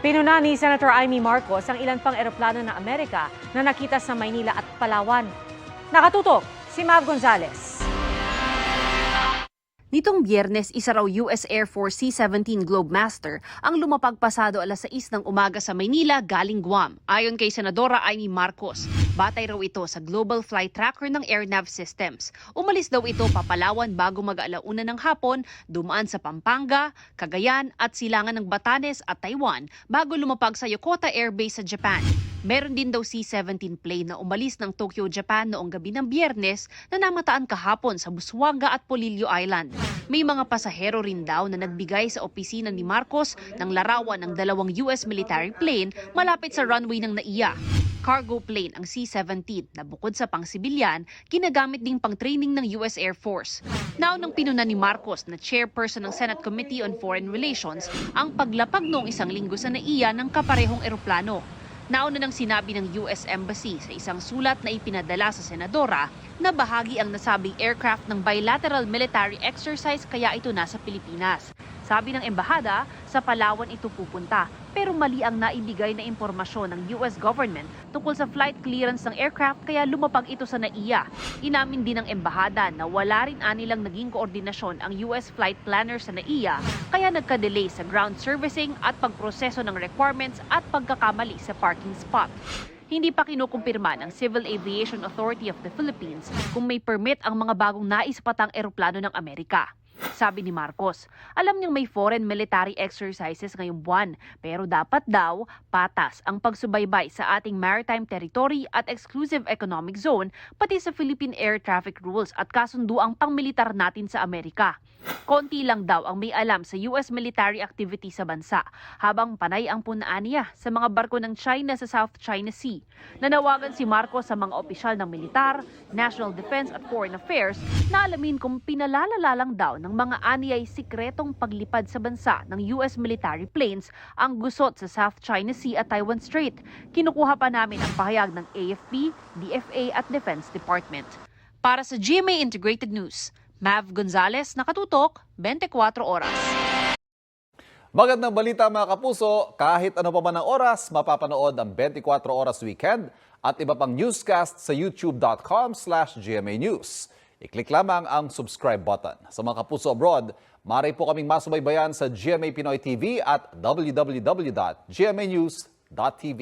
Pinuna ni Senator Amy Marcos ang ilan pang eroplano ng Amerika na nakita sa Maynila at Palawan. Nakatutok si Mav Gonzalez. Nitong Biyernes, isa raw US Air Force C-17 Globemaster ang lumapag pasado alas 6 ng umaga sa Maynila galing Guam. Ayon kay Senadora Amy Marcos, batay raw ito sa Global Flight Tracker ng AirNav Systems. Umalis daw ito papalawan bago mag-alauna ng hapon, dumaan sa Pampanga, Cagayan at silangan ng Batanes at Taiwan bago lumapag sa Yokota Air Base sa Japan. Meron din daw C-17 plane na umalis ng Tokyo, Japan noong gabi ng Biyernes na namataan kahapon sa Busuanga at Polillo Island. May mga pasahero rin daw na nagbigay sa opisina ni Marcos ng larawan ng dalawang US military plane malapit sa runway ng NAIA. Cargo plane ang C-17 na bukod sa pang-sibilyan, ginagamit ding pang-training ng US Air Force. Naunang pinuna ni Marcos na chairperson ng Senate Committee on Foreign Relations ang paglapag noong isang linggo sa NAIA ng kaparehong eroplano. Nauna nang sinabi ng US Embassy sa isang sulat na ipinadala sa senadora na bahagi ang nasabing aircraft ng bilateral military exercise kaya ito nasa Pilipinas. Sabi ng embahada, sa Palawan ito pupunta pero mali ang naibigay na impormasyon ng US government tungkol sa flight clearance ng aircraft kaya lumapag ito sa NAIA. Inamin din ng embahada na wala rin anilang naging koordinasyon ang US flight planner sa NAIA kaya nagka-delay sa ground servicing at pagproseso ng requirements at pagkakamali sa parking spot. Hindi pa kinukumpirma ng Civil Aviation Authority of the Philippines kung may permit ang mga bagong naispatang eroplano ng Amerika. Sabi ni Marcos, alam niyang may foreign military exercises ngayong buwan pero dapat daw patas ang pagsubaybay sa ating maritime territory at exclusive economic zone pati sa Philippine air traffic rules at kasundo ang pangmilitar natin sa Amerika. Konti lang daw ang may alam sa US military activity sa bansa habang panay ang punaan niya sa mga barko ng China sa South China Sea. Nanawagan si Marcos sa mga opisyal ng militar, national defense at foreign affairs na alamin kung pinalalala lang daw ng mga aniyay sikretong paglipad sa bansa ng US military planes ang gusot sa South China Sea at Taiwan Strait. Kinukuha pa namin ang pahayag ng AFP, DFA at Defense Department. Para sa GMA Integrated News, Mav Gonzalez, nakatutok, 24 oras. Magandang balita mga kapuso, kahit ano pa man ang oras, mapapanood ang 24 Oras Weekend at iba pang newscast sa youtube.com/GMA News. I-click lamang ang subscribe button. Sa mga kapuso abroad, maaari po kaming masubaybayan sa GMA Pinoy TV at www.gmanews.tv.